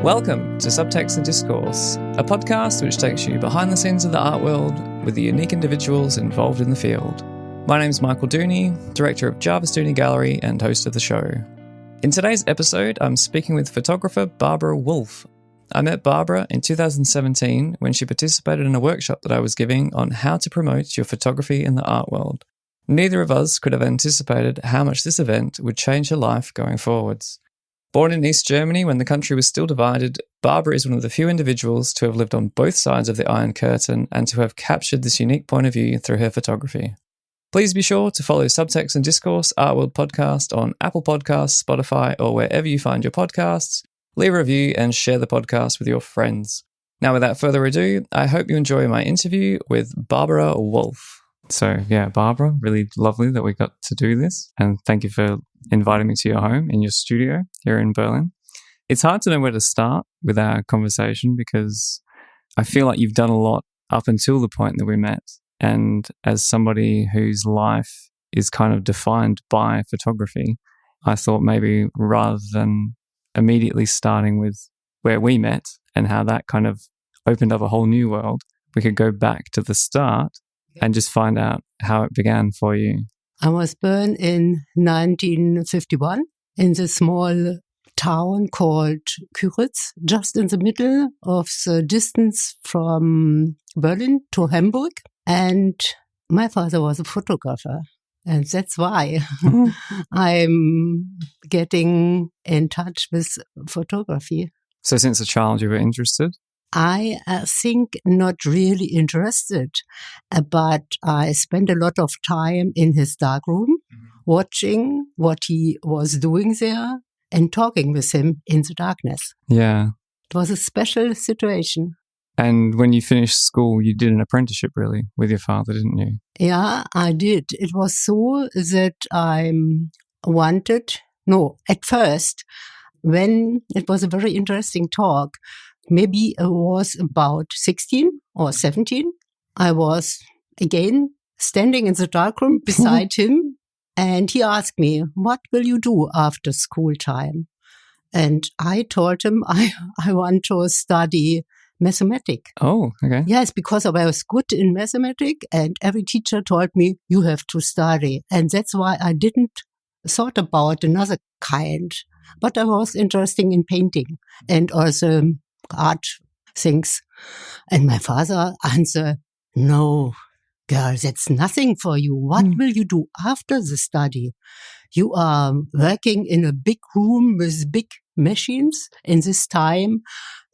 Welcome to Subtext and Discourse, a podcast which takes you behind the scenes of the art world with the unique individuals involved in the field. My name's Michael Dooney, Director of Jarvis Dooney Gallery and host of the show. In today's episode, I'm speaking with photographer Barbara Wolff. I met Barbara in 2017 when she participated in a workshop that I was giving on how to promote your photography in the art world. Neither of us could have anticipated how much this event would change her life going forwards. Born in East Germany when the country was still divided, Barbara is one of the few individuals to have lived on both sides of the Iron Curtain and to have captured this unique point of view through her photography. Please be sure to follow Subtext and Discourse Art World Podcast on Apple Podcasts, Spotify, or wherever you find your podcasts. Leave a review and share the podcast with your friends. Now, without further ado, I hope you enjoy my interview with Barbara Wolff. So, yeah, Barbara, really lovely that we got to do this. And thank you for inviting me to your home in your studio here in Berlin. It's hard to know where to start with our conversation because I feel like you've done a lot up until the point that we met. And as somebody whose life is kind of defined by photography, I thought maybe rather than immediately starting with where we met and how that kind of opened up a whole new world, we could go back to the start and just find out how it began for you. I was born in 1951 in the small town called Kyritz, just in the middle of the distance from Berlin to Hamburg. And my father was a photographer. And that's why I'm getting in touch with photography. So since a child you were interested? I think not really interested, but I spent a lot of time in his darkroom, watching what he was doing there and talking with him in the darkness. Yeah. It was a special situation. And when you finished school, you did an apprenticeship, really, with your father, didn't you? Yeah, I did. It was so that at first, when it was a very interesting talk, maybe I was about 16 or 17, I was again standing in the darkroom beside him, and he asked me, "What will you do after school time?" And I told him, I want to study mathematics. Oh, okay. Yes, because I was good in mathematics and every teacher told me, you have to study. And that's why I didn't thought about another kind. But I was interested in painting and also art things. And my father answered, "No, girl, that's nothing for you. What will you do after the study? You are working in a big room with big machines. In this time,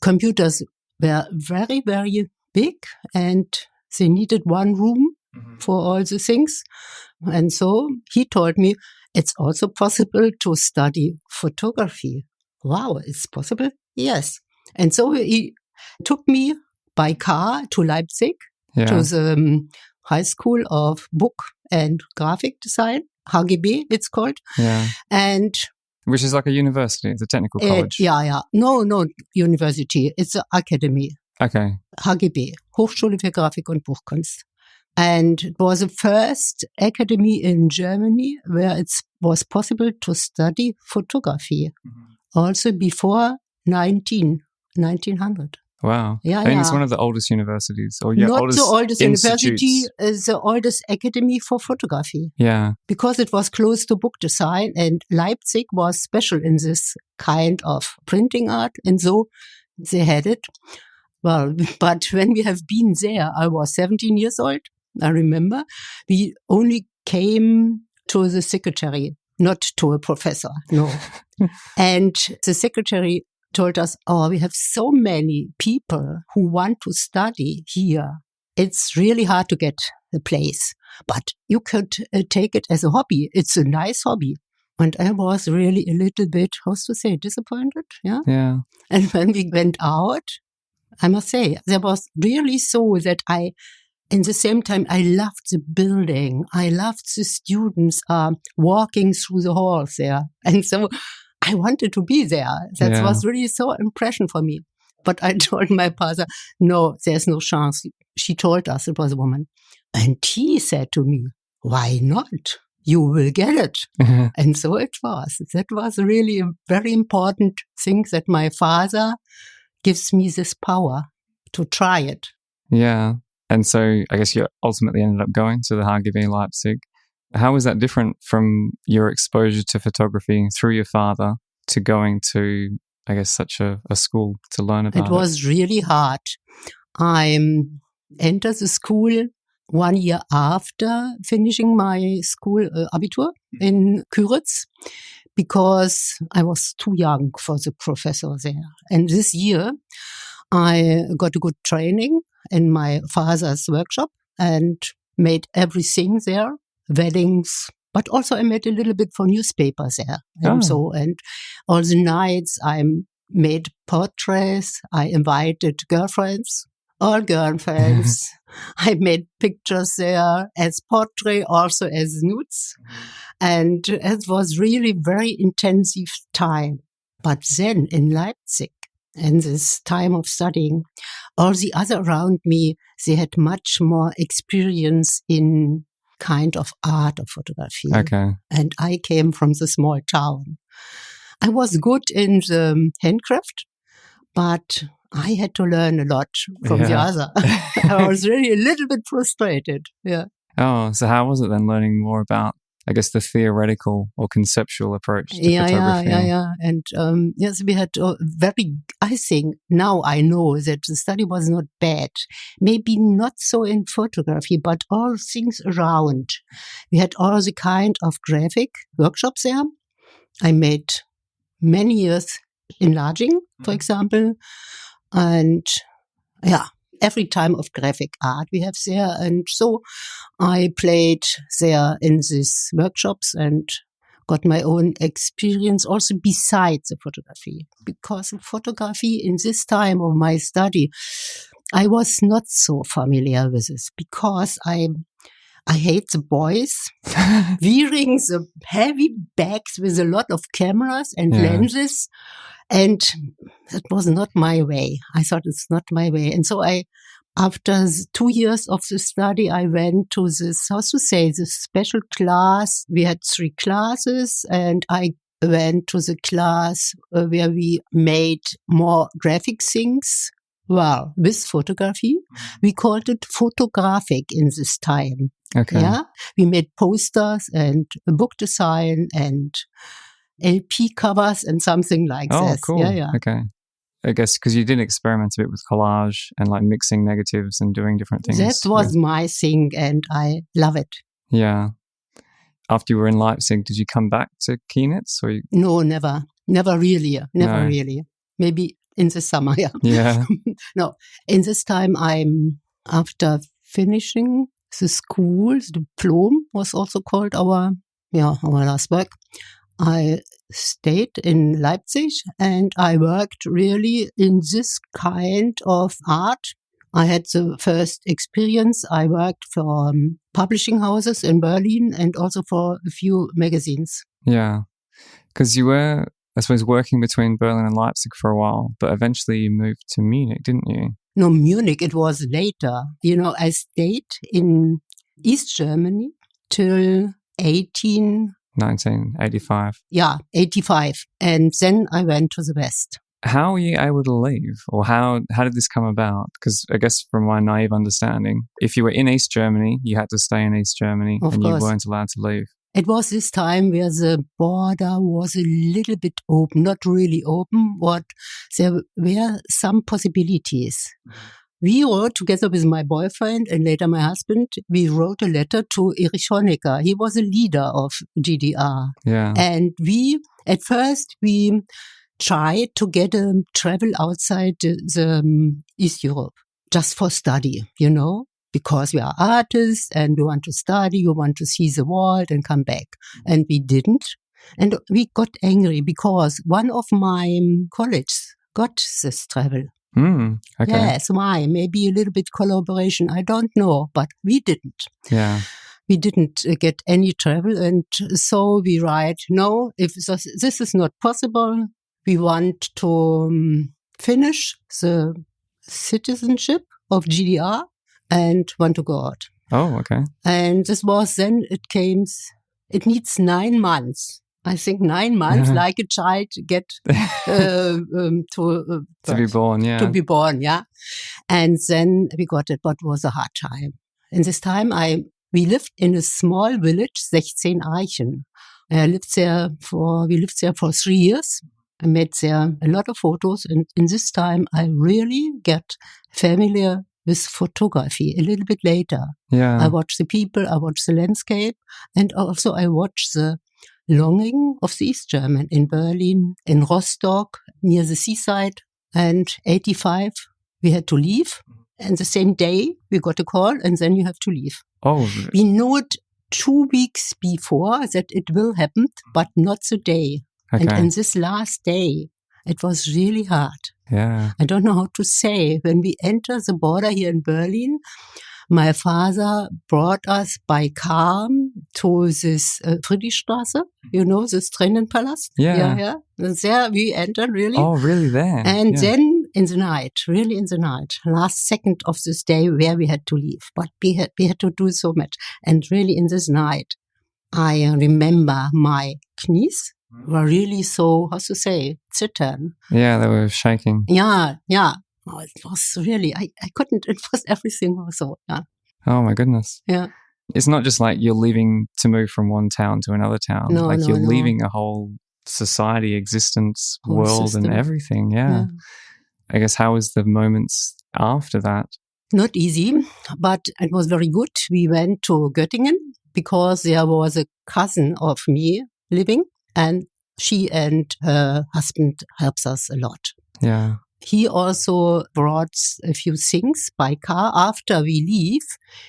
computers were very, very big and they needed one room for all the things." And so he told me, it's also possible to study photography. Wow, it's possible? Yes. And so he took me by car to Leipzig, to the High School of Book and Graphic Design, HGB it's called. Yeah. And which is like a university, it's a technical college. No, university. It's an academy. Okay. HGB, Hochschule für Grafik und Buchkunst. And it was the first academy in Germany where it was possible to study photography. Also before 1900. Wow. Yeah, It's one of the oldest universities. Or not oldest the oldest institutes. university, the oldest academy for photography. Yeah. Because it was close to book design and Leipzig was special in this kind of printing art. And so they had it. Well, but when we have been there, I was 17 years old. I remember we only came to the secretary, not to a professor. No. And the secretary told us, we have so many people who want to study here. It's really hard to get a place, but you could take it as a hobby. It's a nice hobby. And I was really a little bit, disappointed. Yeah. Yeah. And when we went out, I must say, there was really so that in the same time, I loved the building. I loved the students walking through the halls there. And so I wanted to be there. That was really so impression for me. But I told my father, no, there's no chance. She told us it was a woman. And he said to me, why not? you will get it. And so it was. That was really a very important thing that my father gives me this power to try it. Yeah. And so I guess you ultimately ended up going to the HGB Leipzig. How was that different from your exposure to photography through your father to going to, I guess, such a school to learn about it? It was really hard. I entered the school 1 year after finishing my school Abitur in Kyritz because I was too young for the professor there. And this year I got a good training in my father's workshop and made everything there, weddings, but also I made a little bit for newspapers there. And and all the nights I made portraits, I invited girlfriends. All girlfriends. I made pictures there as portrait, also as nudes. And it was really very intensive time. But then in Leipzig, in this time of studying, all the other around me, they had much more experience in kind of art of photography. Okay. And I came from the small town. I was good in the handcraft, but I had to learn a lot from the other. I was really a little bit frustrated. Yeah. Oh, so how was it then learning more about, I guess, the theoretical or conceptual approach to photography? Yeah. And yes, we had I think now I know that the study was not bad. Maybe not so in photography, but all things around. We had all the kind of graphic workshops there. I made many years enlarging, for example. And every time of graphic art we have there. And so I played there in these workshops and got my own experience also besides the photography. Because photography in this time of my study, I was not so familiar with this because I hate the boys wearing the heavy bags with a lot of cameras and lenses. And that was not my way. I thought it's not my way. And so after 2 years of the study, I went to this, this special class. We had 3 classes and I went to the class where we made more graphic things. Well, with photography. We called it photographic in this time. Okay. Yeah. We made posters and book design and LP covers and something like this. Oh, cool. Yeah. Okay. I guess because you did experiment a bit with collage and like mixing negatives and doing different things. That was my thing and I love it. Yeah. After you were in Leipzig, did you come back to Kyritz? No, never. Never really. Never really. Maybe in the summer, Yeah. No, in this time after finishing the school, the diploma was also called our last work. I stayed in Leipzig and I worked really in this kind of art. I had the first experience. I worked for publishing houses in Berlin and also for a few magazines. Yeah, because you were, I suppose, working between Berlin and Leipzig for a while, but eventually you moved to Munich, didn't you? No, Munich, it was later. I stayed in East Germany till 1985. Yeah, 85. And then I went to the West. How were you able to leave? Or how did this come about? Because I guess from my naive understanding, if you were in East Germany, you had to stay in East Germany and you weren't allowed to leave. It was this time where the border was a little bit open, not really open, but there were some possibilities. We wrote together with my boyfriend and later my husband, we wrote a letter to Erich Honecker. He was a leader of GDR. Yeah. And at first we tried to get a travel outside the East Europe just for study, because we are artists and we want to study, we want to see the world and come back. And we didn't. And we got angry because one of my colleagues got this travel. Okay. Yes, why? Maybe a little bit collaboration. I don't know, but we didn't. Yeah. We didn't get any travel. And so we write, no, if this is not possible, we want to finish the citizenship of GDR and want to go out. Oh, okay. And this was then, it came it needs 9 months. I think 9 months, like a child get to be born, yeah. To be born, yeah. And then we got it, but it was a hard time. In this time, we lived in a small village, Sechzehneichen. We lived there for 3 years. I made there a lot of photos, and in this time, I really get familiar with photography a little bit later. Yeah. I watch the people, I watch the landscape, and also I watch the longing of the East German in Berlin, in Rostock, near the seaside. And 85, we had to leave. And the same day, we got a call, and then you have to leave. Oh. We knew it 2 weeks before that it will happen, but not the day. Okay. And this last day, it was really hard. Yeah. I don't know how to say. When we enter the border here in Berlin, my father brought us by car to this Friedrichstraße, you know, this Tränenpalast. Yeah. And there we entered, really. Oh, really there? And then in the night, last second of this day where we had to leave. But we had to do so much. And really in this night, I remember my knees were really so, how to say, zittern. Yeah, they were shaking. Yeah. Oh, it was really, I couldn't, it was everything also, yeah. Oh my goodness. Yeah. It's not just like you're leaving to move from one town to another town. No, you're leaving a whole society, existence, whole world system. and everything, yeah. I guess how was the moments after that? Not easy, but it was very good. We went to Göttingen because there was a cousin of me living, and she and her husband helps us a lot. Yeah. He also brought a few things by car. After we leave,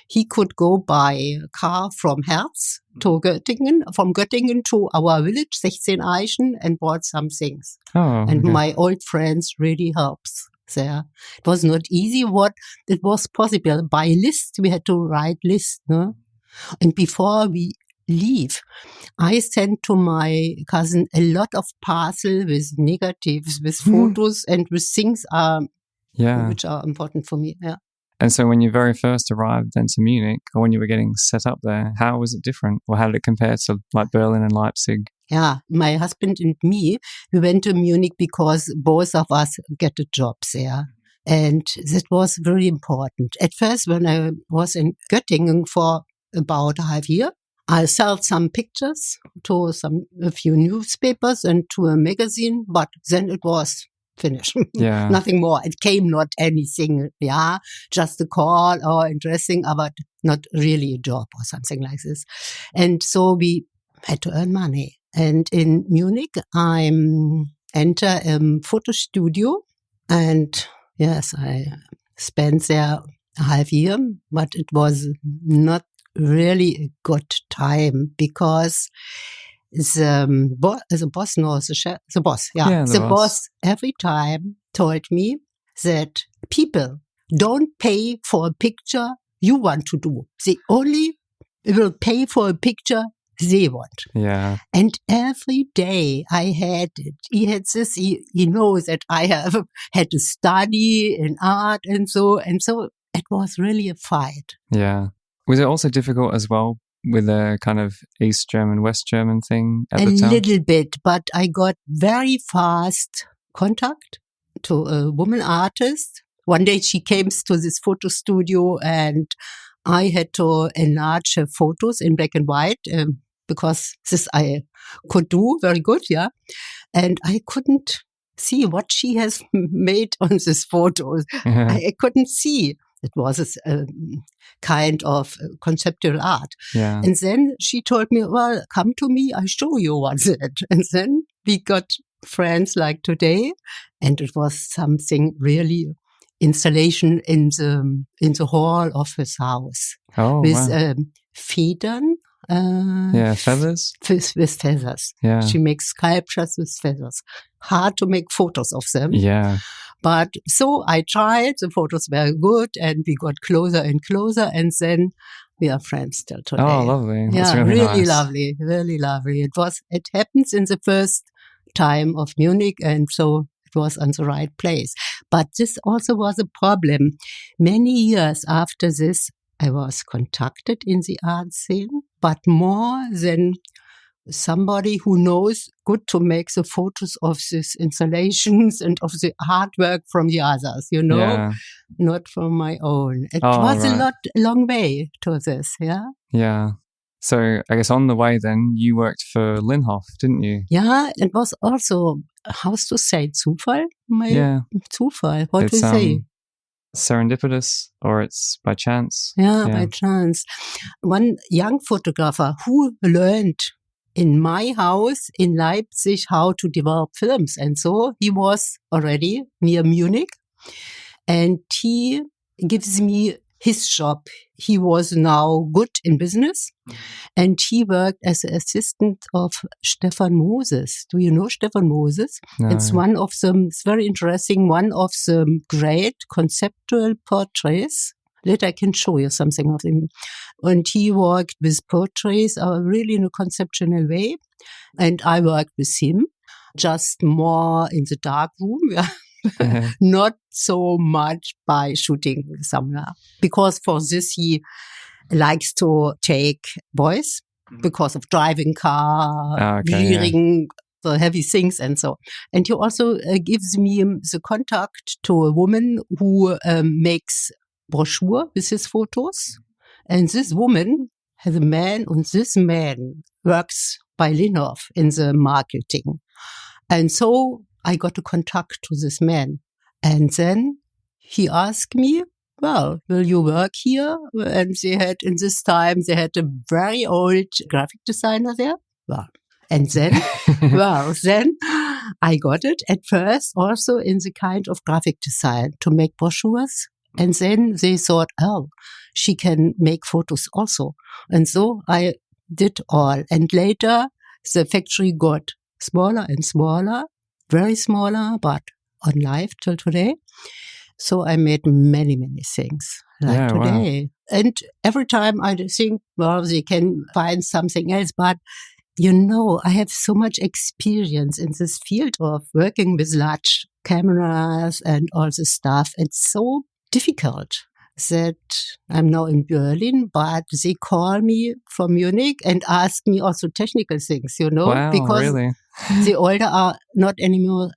he could go by car from Herz to Göttingen, from Göttingen to our village, Sechzehneichen, and brought some things. Oh, and okay. my old friends really helps there. It was not easy. What it was possible by list. We had to write list, no? And before we leave, I sent to my cousin a lot of parcel with negatives, with photos, and with things which are important for me. Yeah. And so when you very first arrived then to Munich, or when you were getting set up there, how was it different? Or how did it compare to like Berlin and Leipzig? Yeah, my husband and me, we went to Munich because both of us get a job there. And that was very important. At first, when I was in Göttingen for about a half year, I sold some pictures to a few newspapers and to a magazine, but then it was finished. Yeah. Nothing more. It came not anything, just a call or interesting, but not really a job or something like this. And so we had to earn money. And in Munich, I enter a photo studio, and yes, I spent there a half year, but it was not really a good time because the boss every time told me that people don't pay for a picture you want to do. They only will pay for a picture they want. Yeah. And every day I had it. He had this, he knows that I have had to study in art and so it was really a fight. Yeah. Was it also difficult as well with the kind of East German, West German thing at the time? A little bit, but I got very fast contact to a woman artist. One day she came to this photo studio and I had to enlarge her photos in black and white because this I could do very good, yeah. And I couldn't see what she has made on these photos. I couldn't see. It was a kind of conceptual art. Yeah. And then she told me, well, come to me, I show you what's it. And then we got friends like today. And it was something really installation in the hall of his house. Oh, with wow. Federn. Feathers? With feathers. Yeah. She makes sculptures with feathers. Hard to make photos of them. Yeah. But so I tried, the photos were good, and we got closer and closer, and then we are friends till today. Oh, lovely. Yeah, That's really nice. lovely, really lovely. It happens in the first time of Munich, and so it was on the right place. But this also was a problem. Many years after this, I was contacted in the art scene but more than somebody who knows good to make the photos of these installations and of the artwork from the others, not from my own. It was a long way to this, yeah? Yeah. So I guess on the way then, you worked for Linhof, didn't you? Yeah, it was also, how to say, Zufall? Zufall, what do you say? Serendipitous, or it's by chance? Yeah, by chance. One young photographer who learned in my house in Leipzig how to develop films. And so he was already near Munich, and he gives me his job. He was now good in business, and he worked as an assistant of Stefan Moses. Do you know Stefan Moses? No. It's it's very interesting, one of the great conceptual portraits. Later I can show you something of him. And he worked with portraits really in a conceptual way. And I worked with him, just more in the dark room, not so much by shooting somewhere. Because for this he likes to take boys because of driving car, clearing the heavy things and so. And he also gives me the contact to a woman who makes brochure with his photos. And this woman has a man, and this man works by Linhof in the marketing. And so I got a contact to this man. And then he asked me, well, will you work here? And in this time, they had a very old graphic designer there. Well, and then, then I got it at first also in the kind of graphic design to make brochures. And then they thought, oh, she can make photos also. And so I did all. And later, the factory got smaller and smaller, very smaller, but on life till today. So I made many, many things like today. Wow. And every time I think, well, they can find something else. But, I have so much experience in this field of working with large cameras and all this stuff. It's so difficult that I'm now in Berlin, but they call me from Munich and ask me also technical things, Wow, because really? the older are not anymore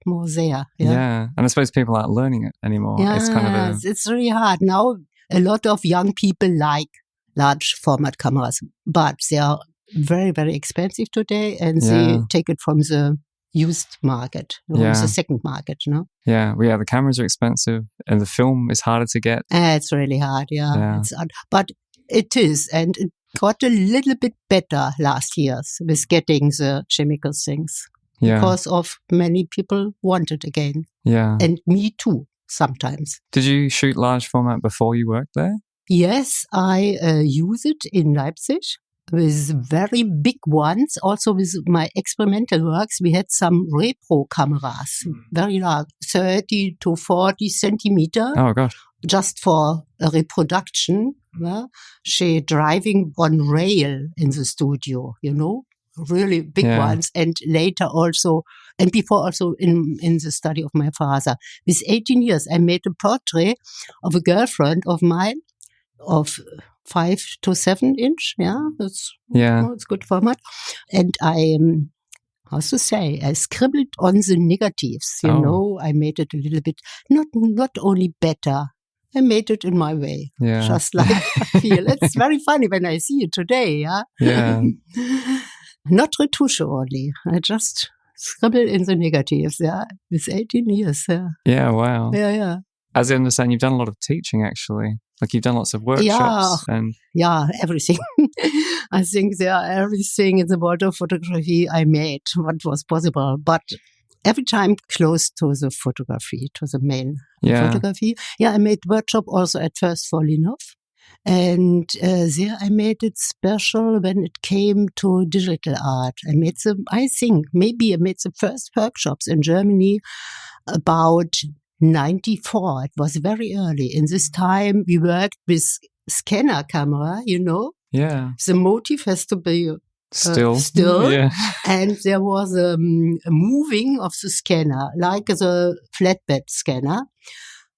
more there. Yeah, and I suppose people aren't learning it anymore. Yeah, it's kind of it's really hard. Now, a lot of young people like large format cameras, but they are very, very expensive today, and they take it from the used market, the second market, Yeah, the cameras are expensive and the film is harder to get. It's really hard, It's hard. But it is, and it got a little bit better last years with getting the chemical things. Because of many people want it again. Yeah. And me too, sometimes. Did you shoot large format before you worked there? Yes, I use it in Leipzig. With very big ones, also with my experimental works, we had some repro cameras, very large, 30 to 40 centimeter. Oh, gosh. Just for a reproduction. She driving on rail in the studio, really big ones. And later also, and before also in the study of my father. With 18 years, I made a portrait of a girlfriend of mine of 5 to 7 inch. It's good format. And I, I scribbled on the negatives, I made it a little bit, not only better, I made it in my way. Yeah. Just like I feel. It's very funny when I see it today, Yeah. Not retouche only. I just scribble in the negatives, with 18 years, Yeah, wow. Yeah. As I understand, you've done a lot of teaching, actually. Like you've done lots of workshops. Everything. I think everything in the world of photography I made, what was possible. But every time close to the photography, to the main photography. Yeah, I made workshop also at first for Linhof. And there I made it special when it came to digital art. I made the first workshops in Germany about 94. It was very early. In this time, we worked with scanner camera, Yeah. The motif has to be still. Yeah. And there was a moving of the scanner, like the flatbed scanner.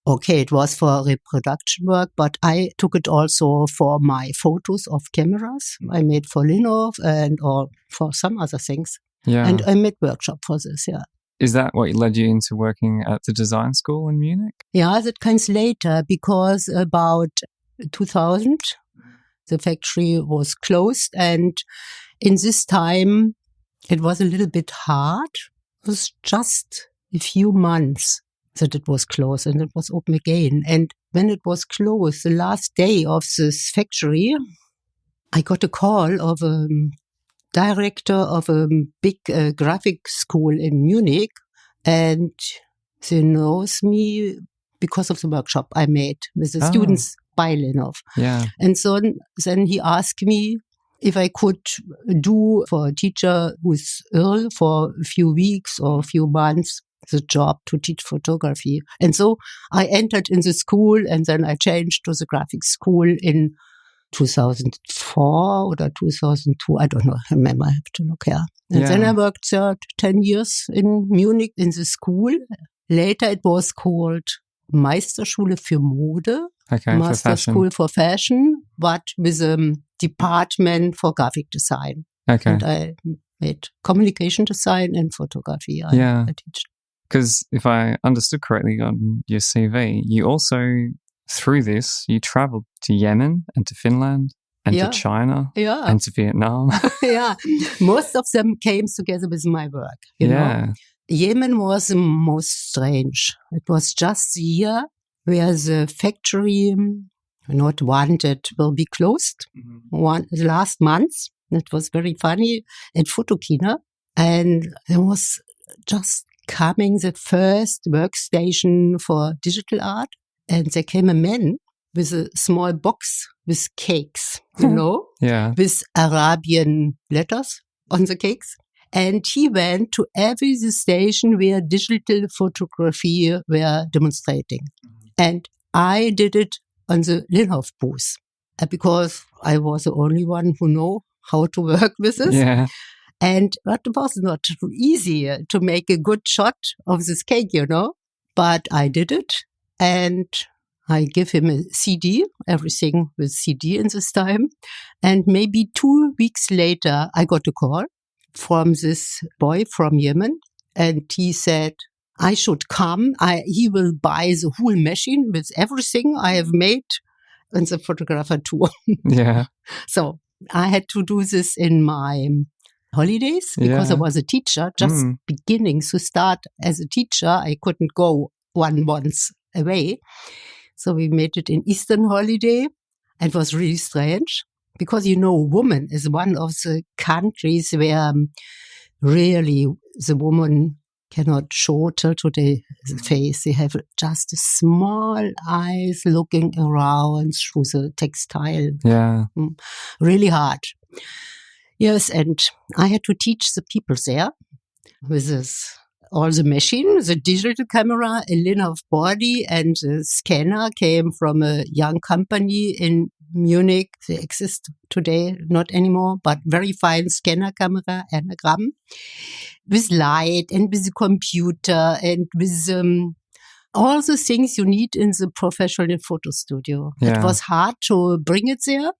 Okay, it was for reproduction work, but I took it also for my photos of cameras I made for Linhof or for some other things. Yeah. And I made workshop for this, yeah. Is that what led you into working at the design school in Munich? Yeah, that comes later because about 2000, the factory was closed. And in this time, it was a little bit hard. It was just a few months that it was closed and it was open again. And when it was closed, the last day of this factory, I got a call of a director of a big graphic school in Munich, and they knows me because of the workshop I made with the students by Linhof. Yeah. And so then he asked me if I could do for a teacher who's ill for a few weeks or a few months the job to teach photography. And so I entered in the school, and then I changed to the graphic school in 2004 or 2002. I don't know. I remember. I have to look here. And then I worked there 10 years in Munich in the school. Later it was called Meisterschule für Mode. Okay, Master School for Fashion, but with a department for graphic design. Okay. And I made communication design and photography. I teach. Because if I understood correctly on your CV, you also, through this, you traveled to Yemen and to Finland and to China and to Vietnam. Yeah, most of them came together with my work, you know. Yemen was the most strange. It was just the year where the factory, not wanted, will be closed. The last month, it was very funny, at Photokina. And there was just coming the first workstation for digital art. And there came a man with a small box with cakes, you know, with Arabian letters on the cakes. And he went to every station where digital photography were demonstrating. And I did it on the Linhof booth because I was the only one who know how to work with this. Yeah. And it was not easy to make a good shot of this cake, you know. But I did it, and I give him a CD, everything with CD in this time. And maybe 2 weeks later, I got a call from this boy from Yemen, and he said, I should come. He will buy the whole machine with everything I have made on the photographer tour. Yeah. So I had to do this in my holidays because I was a teacher, just beginning to start as a teacher. I couldn't go 1 month away. So we made it in Eastern holiday. It was really strange because, you know, woman is one of the countries where really the woman cannot show till to the face. They have just small eyes looking around through the textile. Yeah. Really hard. Yes, and I had to teach the people there with this, all the machine, the digital camera, a Linhof body, and the scanner came from a young company in Munich. They exist today, not anymore, but very fine scanner camera, anagram, with light and with the computer and with all the things you need in the professional photo studio. Yeah. It was hard to bring it there.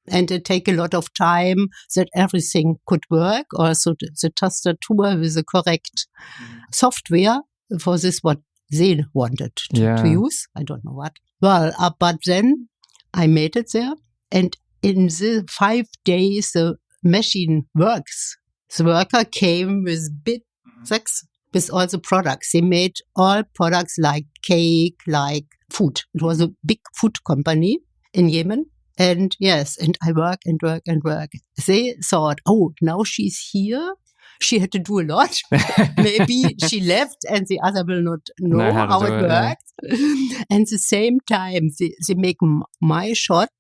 And it take a lot of time that everything could work. Also, the tastature with the correct software for this, what they wanted to use. I don't know what. Well, but then I made it there. And in the 5 days, the machine works. The worker came with big sacks with all the products. They made all products like cake, like food. It was a big food company in Yemen. And yes, and I work and work and work. They thought, oh, now she's here. She had to do a lot. Maybe she left and the other will not know how it works. Yeah. And the same time, they make my shot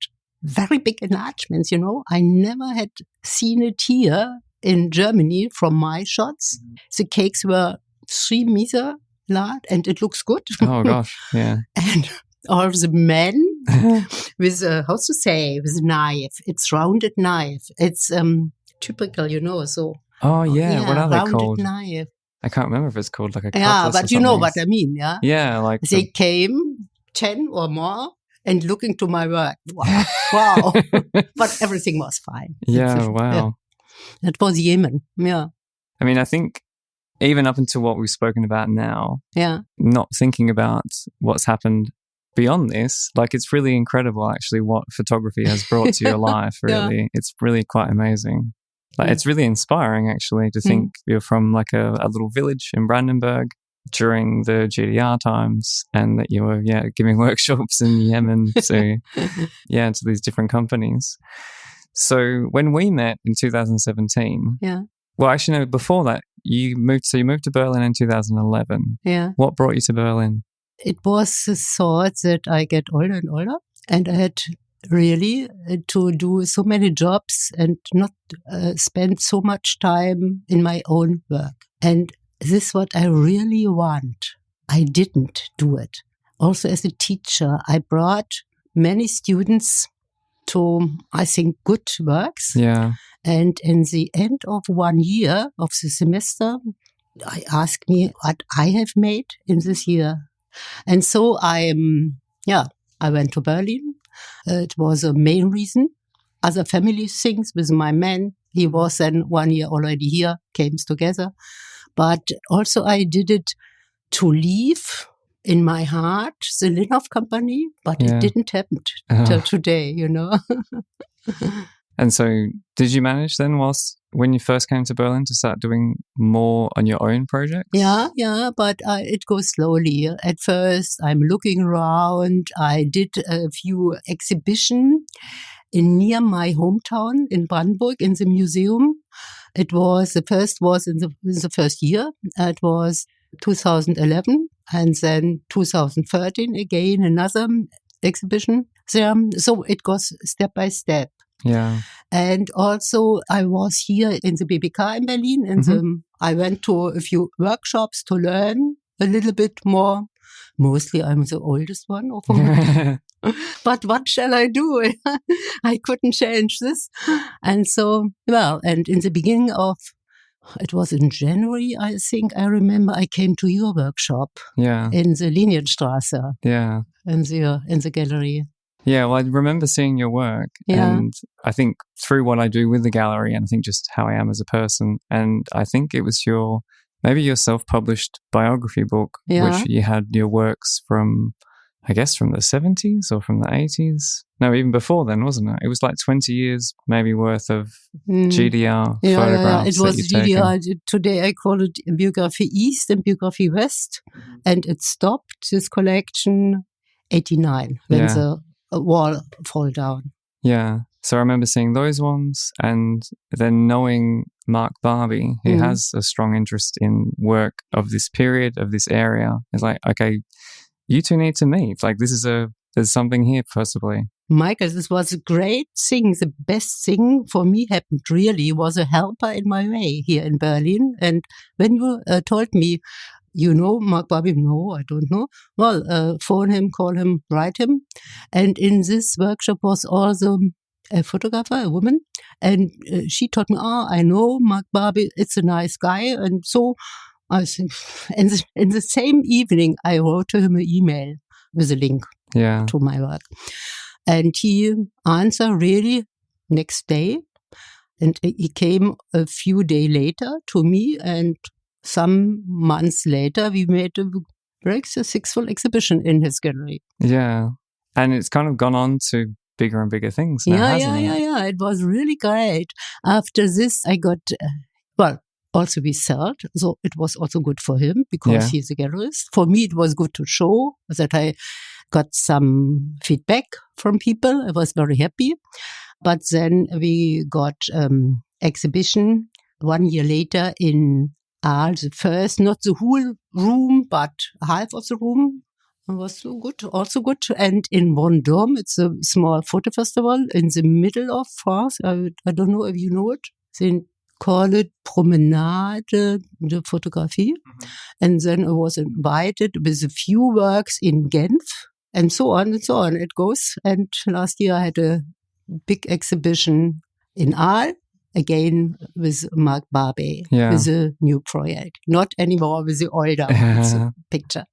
very big enlargements, you know. I never had seen it here in Germany from my shots. The cakes were 3 meters large and it looks good. Oh, gosh, yeah. And all the men with how to say, with a knife. It's rounded knife. It's typical, you know. So what are they called? Rounded knife. I can't remember if it's called like a cutlass. Yeah, but you know what I mean, yeah. Yeah, like they came 10 or more and looking to my work. Wow. Wow. But everything was fine. Yeah, wow. Yeah. That was Yemen. Yeah. I mean, I think even up until what we've spoken about now, not thinking about what's happened beyond this, like it's really incredible actually what photography has brought to your life, really. It's really quite amazing. Like it's really inspiring actually to think you're from like a little village in Brandenburg during the GDR times and that you were, giving workshops in Yemen to these different companies. So when we met in 2017, well, actually, no, before that, you moved to Berlin in 2011. Yeah. What brought you to Berlin? It was the thought that I get older and older, and I had really to do so many jobs and not spend so much time in my own work. And this is what I really want. I didn't do it. Also, as a teacher, I brought many students to, I think, good works. Yeah. And in the end of 1 year of the semester, I asked me what I have made in this year. And so I went to Berlin. It was a main reason. Other family things with my man. He was then 1 year already here, came together. But also I did it to leave in my heart the Linhof company, but it didn't happen till today, you know. And so did you manage then when you first came to Berlin to start doing more on your own projects? Yeah, but it goes slowly. At first, I'm looking around. I did a few exhibitions near my hometown in Brandenburg in the museum. The first was in the first year. It was 2011 and then 2013 again, another exhibition there. So it goes step by step. Yeah. And also I was here in the BBK in Berlin and I went to a few workshops to learn a little bit more. Mostly I'm the oldest one of them. But what shall I do? I couldn't change this. And so, and in the beginning it was in January, I think, I remember I came to your workshop in the Linienstraße. Yeah. In the gallery. Yeah, well, I remember seeing your work and I think through what I do with the gallery and I think just how I am as a person. And I think it was your self-published biography book, which you had your works from, I guess, from the 70s or from the 80s. No, even before then, wasn't it? It was like 20 years maybe worth of GDR photographs. It was GDR. Today I call it Biography East and Biography West. And it stopped, this collection, 89 when the wall fall down. Yeah. So I remember seeing those ones and then knowing Mark Barbie, who has a strong interest in work of this period, of this area. It's like, okay, you two need to meet. Like there's something here possibly. Michael, this was a great thing. The best thing for me happened really was a helper in my way here in Berlin. And when you told me, you know Mark Barbie? No, I don't know. Well, phone him, call him, write him. And in this workshop was also a photographer, a woman. And she told me, I know Mark Barbie, it's a nice guy. And so I think, in the same evening, I wrote to him an email with a link to my work. And he answered really next day. And he came a few days later to me and some months later, we made a very successful exhibition in his gallery. Yeah. And it's kind of gone on to bigger and bigger things now, hasn't it? Yeah. It was really great. After this, I got, also we sold. So it was also good for him because he's a gallerist. For me, it was good to show that I got some feedback from people. I was very happy. But then we got exhibition 1 year later in the first, not the whole room, but half of the room. It was so good, also good. And in Vendôme, it's a small photo festival in the middle of France. I don't know if you know it. They call it Promenade de Photographie. And then I was invited with a few works in Genf and so on and so on. It goes. And last year I had a big exhibition in Arles. Again, with Mark Barbie, with a new project. Not anymore with the older picture.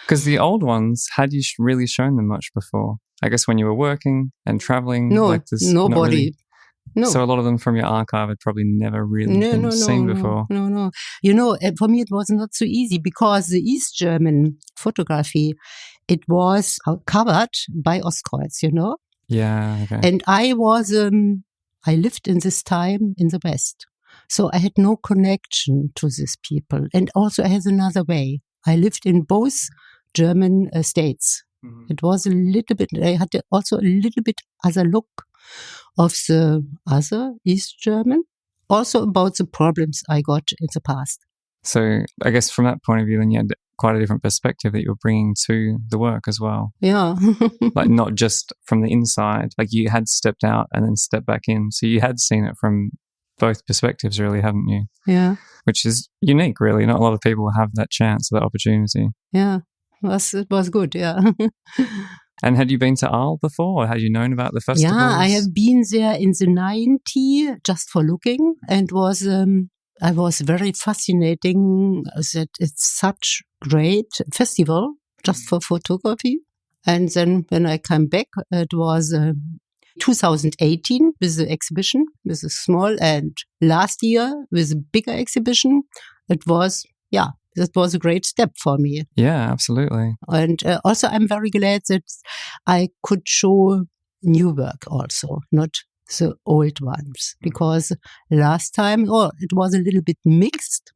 Because the old ones, had you really shown them much before? I guess when you were working and traveling? No, like nobody. Really... No. So a lot of them from your archive had probably never really been seen before. No. You know, for me it was not so easy because the East German photography, it was covered by Ostkreuz, you know? Yeah, okay. And I lived in this time in the West. So I had no connection to these people. And also I had another way. I lived in both German states. Mm-hmm. It was a little bit, I had also a little bit other look of the other East German, also about the problems I got in the past. So I guess from that point of view, then you had quite a different perspective that you were bringing to the work as well. Yeah. Like not just from the inside, like you had stepped out and then stepped back in. So you had seen it from both perspectives really, haven't you? Yeah. Which is unique really. Not a lot of people have that chance, that opportunity. Yeah. It was good, yeah. And had you been to Arles before, or had you known about the festivals? Yeah, I have been there in the 90s just for looking, and I was very fascinating that it's such great festival just for photography. And then when I came back, it was 2018 with the exhibition, with a small, and last year with a bigger exhibition. It was, that was a great step for me. Yeah, absolutely. And also I'm very glad that I could show new work also, not the old ones. Because last time, it was a little bit mixed.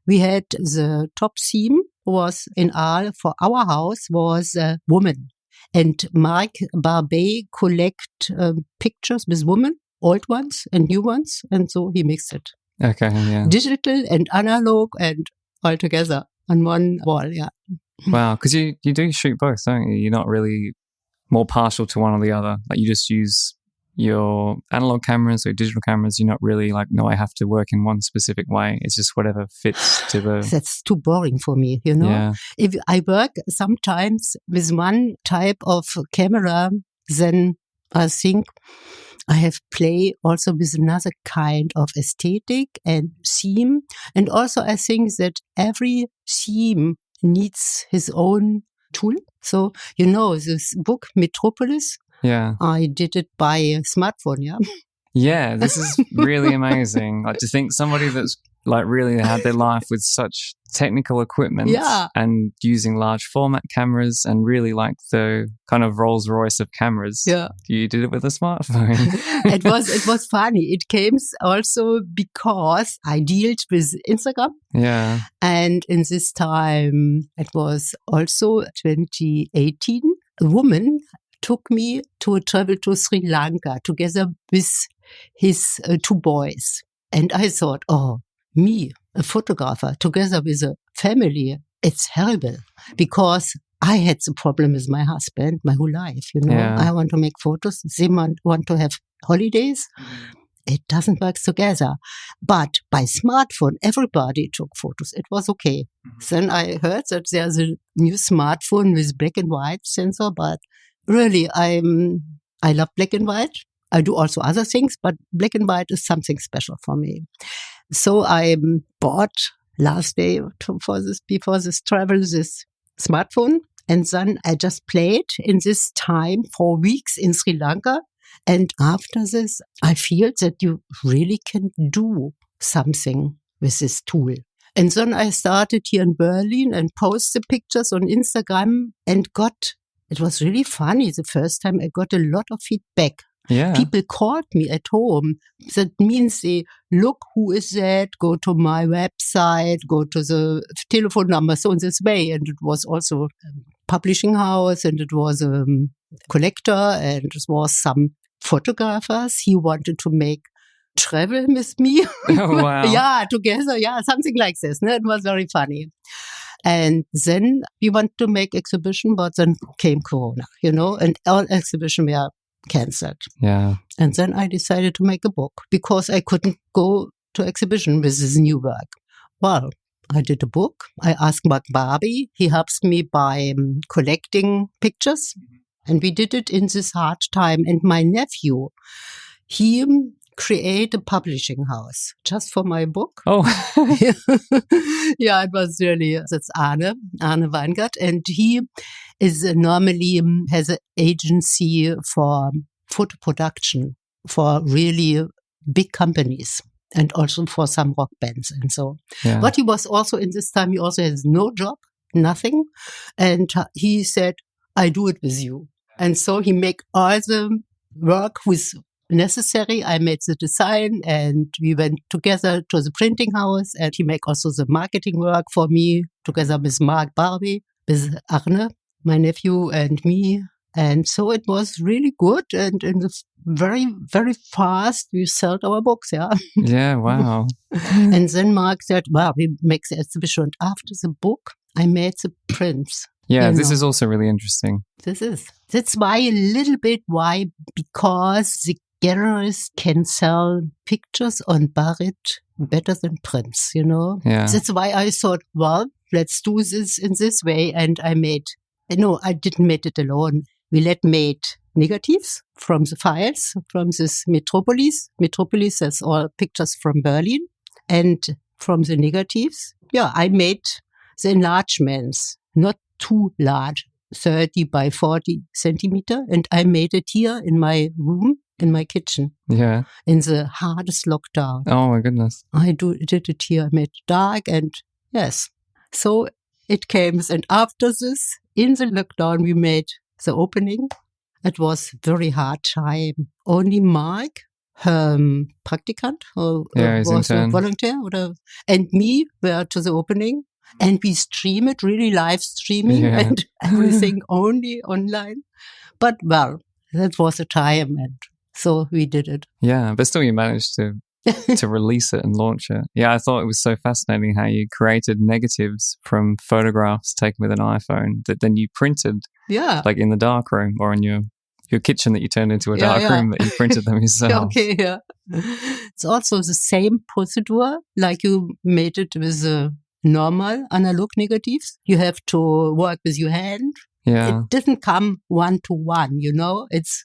We had the top theme was in Arles for our house was woman. And Marc Barbet collect pictures with women, old ones and new ones. And so he mixed it. Okay, yeah. Digital and analog and all together on one wall, yeah. Wow, because you do shoot both, don't you? You're not really more partial to one or the other. Like you just use your analog cameras or digital cameras. You're not really like, no, I have to work in one specific way. It's just whatever fits to the... That's too boring for me, you know? Yeah. If I work sometimes with one type of camera, then I think I have play also with another kind of aesthetic and theme. And also I think that every theme needs his own tool. So, you know, this book, Metropolis, I did it by a smartphone, yeah. Yeah, this is really amazing. Like to think somebody that's like really had their life with such technical equipment and using large format cameras and really like the kind of Rolls Royce of cameras. Yeah. You did it with a smartphone. It was funny. It came also because I dealt with Instagram. Yeah. And in this time, it was also 2018, a woman took me to travel to Sri Lanka together with his two boys. And I thought, me, a photographer, together with a family, it's horrible because I had the problem with my husband my whole life, you know. Yeah. I want to make photos. They want to have holidays. It doesn't work together. But by smartphone, everybody took photos. It was okay. Then I heard that there's a new smartphone with black and white sensor, but really, I love black and white. I do also other things, but black and white is something special for me. So I bought last day before this travel, this smartphone. And then I just played in this time for weeks in Sri Lanka. And after this, I feel that you really can do something with this tool. And then I started here in Berlin and posted pictures on Instagram and it was really funny. The first time I got a lot of feedback. Yeah. People called me at home. That means they look, who is that? Go to my website, go to the telephone number, so in this way. And it was also a publishing house and it was a collector and it was some photographers. He wanted to make travel with me. Oh, wow. Yeah, together. Yeah, something like this. It was very funny. And then we want to make exhibition, but then came Corona, you know, and all exhibition were cancelled. Yeah. And then I decided to make a book because I couldn't go to exhibition with this new work. Well, I did a book. I asked Marc Barbie. He helps me by collecting pictures. And we did it in this hard time. And my nephew, he create a publishing house just for my book. Oh. Yeah, it was really, that's Arne Weingart. And he is normally has an agency for photo production for really big companies and also for some rock bands and so. Yeah. But he was also in this time, he also has no job, nothing. And he said, I do it with you. And so he make all the work with necessary. I made the design and we went together to the printing house and he make also the marketing work for me together with Mark Barbie, with Arne, my nephew and me. And so it was really good and very, very fast we sold our books, yeah. Yeah, wow. And then Mark said, well, we make the exhibition. And after the book, I made the prints. Yeah, this is also really interesting. That's why a little bit because the galleries can sell pictures on Barrett better than prints, you know? Yeah. That's why I thought, well, let's do this in this way. And I didn't make it alone. We made negatives from the files, from this Metropolis. Metropolis has all pictures from Berlin. And from the negatives, I made the enlargements, not too large, 30 by 40 centimeter. And I made it here in my room, in my kitchen. Yeah. In the hardest lockdown. Oh my goodness. I did it here. I made it dark and yes. So it came. And after this, in the lockdown, we made the opening. It was very hard time. Only Mark, Praktikant, was intern. a volunteer, and me were to the opening. And we stream it, really live streaming and everything only online. But well, that was a time and so we did it. Yeah, but still you managed to release it and launch it. Yeah, I thought it was so fascinating how you created negatives from photographs taken with an iPhone that then you printed like in the darkroom or in your kitchen that you turned into a darkroom that you printed them yourself. It's also the same procedure like you made it with the normal analog negatives. You have to work with your hand. Yeah. It didn't come one to one, you know. It's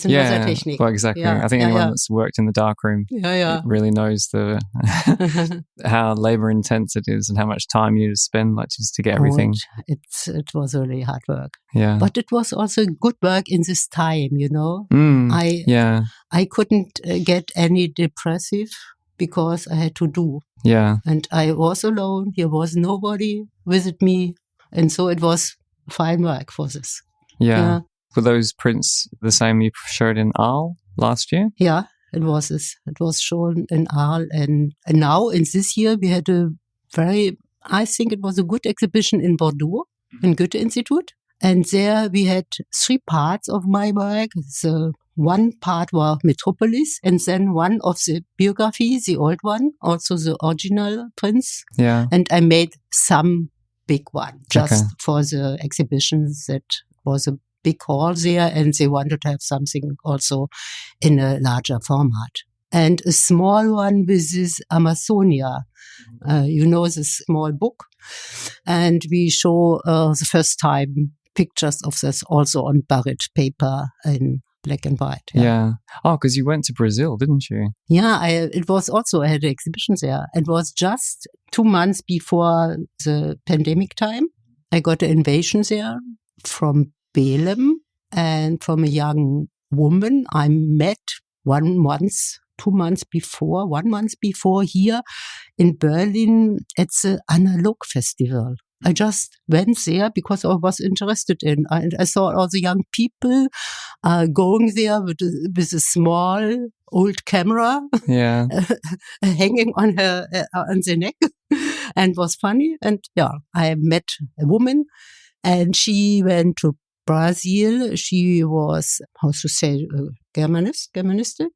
another technique. Well, exactly. I think anyone that's worked in the darkroom really knows how labor intense it is and how much time you need to spend just to get everything. It was really hard work. Yeah. But it was also good work in this time, you know. I couldn't get any depressive because I had to do. Yeah. And I was alone. There was nobody visit me. And so it was fine work for this. Yeah. Were those prints the same you showed in Arles last year? Yeah, it was this. It was shown in Arles. And now in this year we had I think it was a good exhibition in Bordeaux, in Goethe Institute. And there we had 3 parts of my work. The one part was Metropolis, and then one of the biography, the old one, also the original prints. Yeah. And I made some big one just for the exhibitions. That was a big hall there, and they wanted to have something also in a larger format. And a small one with this Amazonia, this small book. And we show the first time pictures of this also on Barrett paper in black and white. Yeah. Oh, because you went to Brazil, didn't you? Yeah, I had an exhibition there. It was just 2 months before the pandemic time. I got an invasion there from Belem and from a young woman I met 1 month before here in Berlin at the Analog Festival. I just went there because I was interested in, and I saw all the young people going there with a small old camera, hanging on the neck, and was funny. And I met a woman, and she went to Brazil. She was, Germanistic.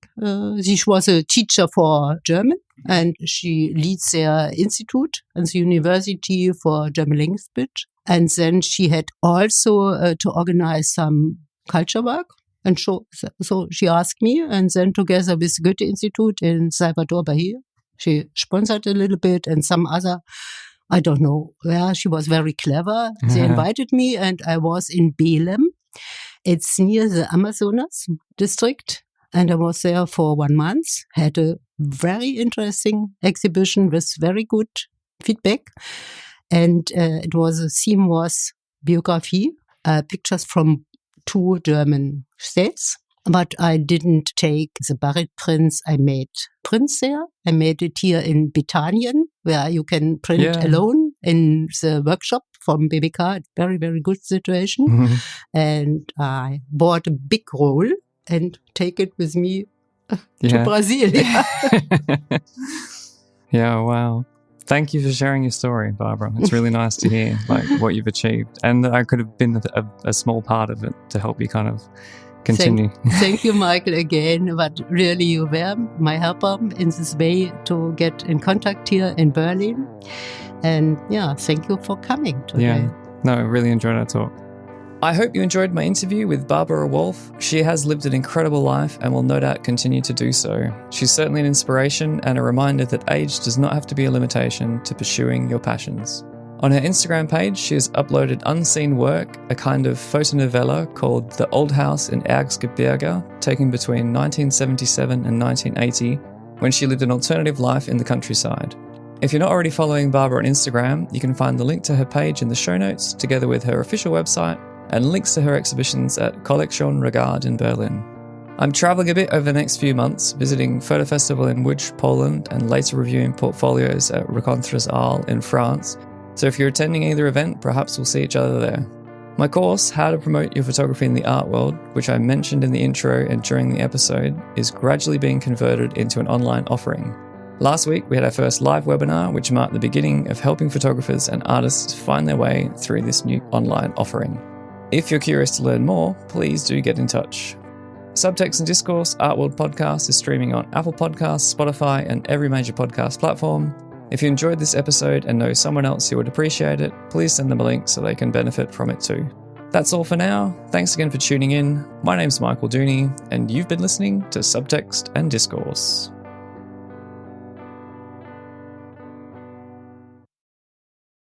She was a teacher for German, and she leads their institute and the university for German language. And then she had also to organize some culture work. And so she asked me, and then together with Goethe Institute in Salvador Bahia, she sponsored a little bit, and some other, I don't know where. She was very clever. They invited me, and I was in Belem. It's near the Amazonas district. And I was there for 1 month, had a very interesting exhibition with very good feedback. And the theme was biography, pictures from 2 German states. But I didn't take the buried prints. I made prints there. I made it here in Bethanien, where you can print alone in the workshop from BBK. Very, very good situation. Mm-hmm. And I bought a big roll and take it with me to Brazil. Yeah, wow. Thank you for sharing your story, Barbara. It's really nice to hear what you've achieved. And I could have been a small part of it to help you kind of continue. Thank you, Michael, again. But really, you were my helper in this way to get in contact here in Berlin. And thank you for coming today. Yeah, no, I really enjoyed our talk. I hope you enjoyed my interview with Barbara Wolff. She has lived an incredible life and will no doubt continue to do so. She's certainly an inspiration and a reminder that age does not have to be a limitation to pursuing your passions. On her Instagram page, she has uploaded unseen work, a kind of fotonovella called The Old House in Erzgebirge, taken between 1977 and 1980, when she lived an alternative life in the countryside. If you're not already following Barbara on Instagram, you can find the link to her page in the show notes, together with her official website, and links to her exhibitions at Collection Regard in Berlin. I'm travelling a bit over the next few months, visiting Photo Festival in Łódź, Poland, and later reviewing portfolios at Rencontres Arles in France. So if you're attending either event, perhaps we'll see each other there. My course, How to Promote Your Photography in the Art World, which I mentioned in the intro and during the episode, is gradually being converted into an online offering. Last week, we had our first live webinar, which marked the beginning of helping photographers and artists find their way through this new online offering. If you're curious to learn more, please do get in touch. Subtext and Discourse Art World podcast is streaming on Apple Podcasts, Spotify, and every major podcast platform. If you enjoyed this episode and know someone else who would appreciate it, please send them a link so they can benefit from it too. That's all for now. Thanks again for tuning in. My name's Michael Dooney, and you've been listening to Subtext and Discourse.